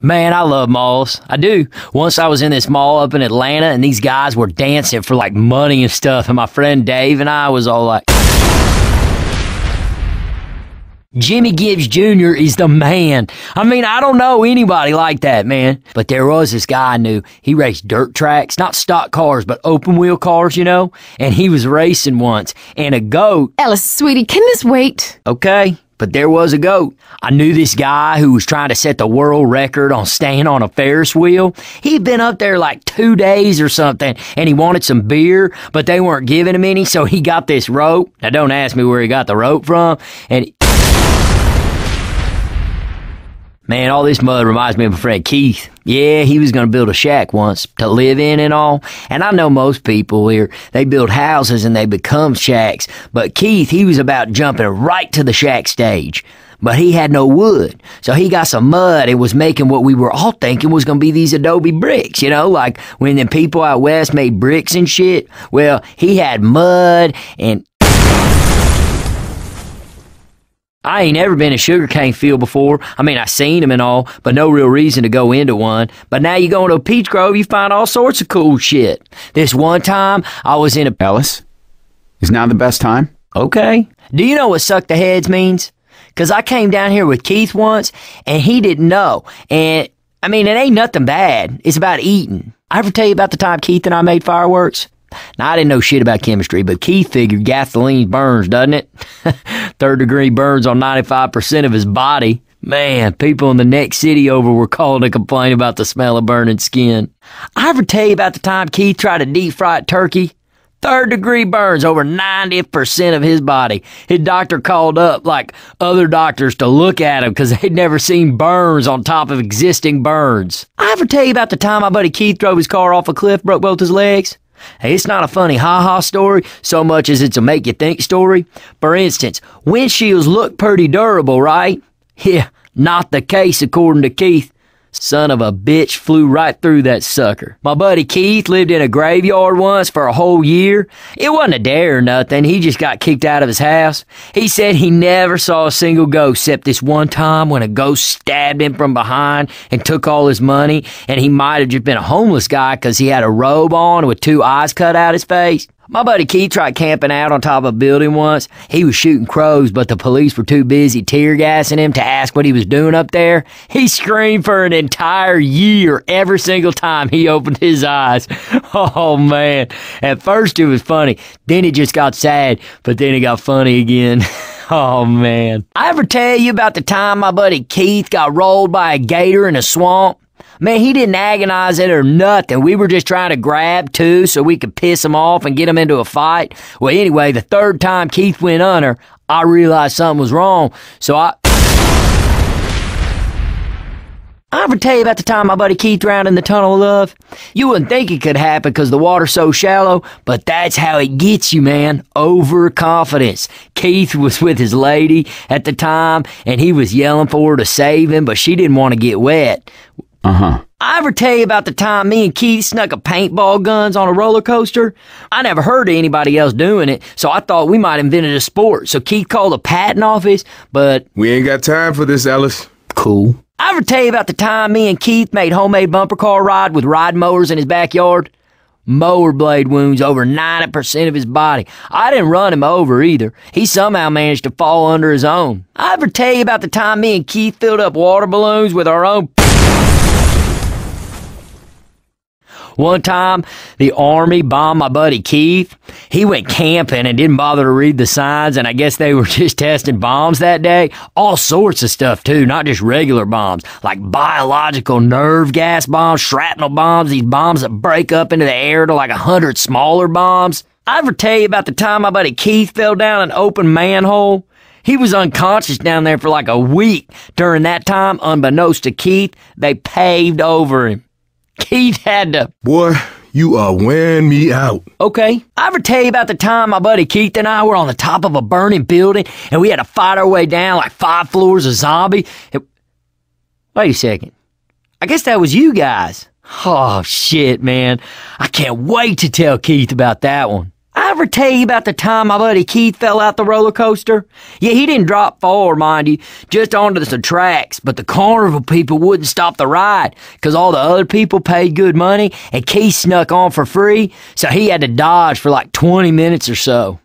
Man, I love malls. I do. Once I was in this mall up in Atlanta, and these guys were dancing for like money and stuff, and my friend Dave and I was all like, Jimmy Gibbs Jr. is the man. I mean, I don't know anybody like that, man. But there was this guy I knew. He raced dirt tracks, not stock cars, but open wheel cars, you know? And he was racing once, and a goat. Ellis, sweetie, can this wait? Okay. But there was a goat. I knew this guy who was trying to set the world record on staying on a Ferris wheel. He'd been up there like 2 days or something, and he wanted some beer, but they weren't giving him any, so he got this rope. Now, don't ask me where he got the rope from. And man, all this mud reminds me of my friend Keith. Yeah, he was going to build a shack once to live in and all. And I know most people here, they build houses and they become shacks. But Keith, he was about jumping right to the shack stage. But he had no wood. So he got some mud and was making what we were all thinking was going to be these adobe bricks, you know, like when the people out west made bricks and shit. Well, he had mud and I ain't ever been in a sugarcane field before. I mean, I seen them and all, but no real reason to go into one. But now you go into a peach grove, you find all sorts of cool shit. This one time, I was in a... Ellis, is now the best time? Okay. Do you know what suck the heads means? Because I came down here with Keith once, and he didn't know. And, I mean, it ain't nothing bad. It's about eating. I ever tell you about the time Keith and I made fireworks? Now, I didn't know shit about chemistry, but Keith figured gasoline burns, doesn't it? Third-degree burns on 95% of his body. Man, people in the next city over were calling to complain about the smell of burning skin. I ever tell you about the time Keith tried to deep-fry a turkey? Third-degree burns over 90% of his body. His doctor called up, like other doctors, to look at him because they'd never seen burns on top of existing burns. I ever tell you about the time my buddy Keith drove his car off a cliff, broke both his legs? Hey, it's not a funny ha-ha story so much as it's a make-you-think story. For instance, windshields look pretty durable, right? Yeah, not the case according to Keith. Son of a bitch flew right through that sucker. My buddy Keith lived in a graveyard once for a whole year. It wasn't a dare or nothing. He just got kicked out of his house. He said he never saw a single ghost except this one time when a ghost stabbed him from behind and took all his money, and he might have just been a homeless guy because he had a robe on with 2 eyes cut out his face. My buddy Keith tried camping out on top of a building once. He was shooting crows, but the police were too busy tear gassing him to ask what he was doing up there. He screamed for an entire year every single time he opened his eyes. Oh, man. At first it was funny. Then it just got sad, but then it got funny again. Oh, man. I ever tell you about the time my buddy Keith got rolled by a gator in a swamp? Man, he didn't agonize it or nothing. We were just trying to grab 2 so we could piss him off and get him into a fight. Well, anyway, the 3rd time Keith went under, I realized something was wrong. So I ever tell you about the time my buddy Keith drowned in the Tunnel of Love? You wouldn't think it could happen because the water's so shallow, but that's how it gets you, man. Overconfidence. Keith was with his lady at the time, and he was yelling for her to save him, but she didn't want to get wet. I ever tell you about the time me and Keith snuck a paintball guns on a roller coaster? I never heard of anybody else doing it, so I thought we might invented a sport. So Keith called the patent office, but... We ain't got time for this, Ellis. Cool. I ever tell you about the time me and Keith made homemade bumper car ride with ride mowers in his backyard? Mower blade wounds over 90% of his body. I didn't run him over either. He somehow managed to fall under his own. I ever tell you about the time me and Keith filled up water balloons with our own... One time, the Army bombed my buddy Keith. He went camping and didn't bother to read the signs, and I guess they were just testing bombs that day. All sorts of stuff, too, not just regular bombs, like biological nerve gas bombs, shrapnel bombs, these bombs that break up into the air to like 100 smaller bombs. I ever tell you about the time my buddy Keith fell down an open manhole? He was unconscious down there for like a week. During that time, unbeknownst to Keith, they paved over him. Keith had to... Boy, you are wearing me out. Okay. I ever tell you about the time my buddy Keith and I were on the top of a burning building and we had to fight our way down like 5 floors of zombie? Wait a second. I guess that was you guys. Oh, shit, man. I can't wait to tell Keith about that one. I ever tell you about the time my buddy Keith fell out the roller coaster? Yeah, he didn't drop forward, mind you, just onto some tracks, but the carnival people wouldn't stop the ride because all the other people paid good money and Keith snuck on for free, so he had to dodge for like 20 minutes or so.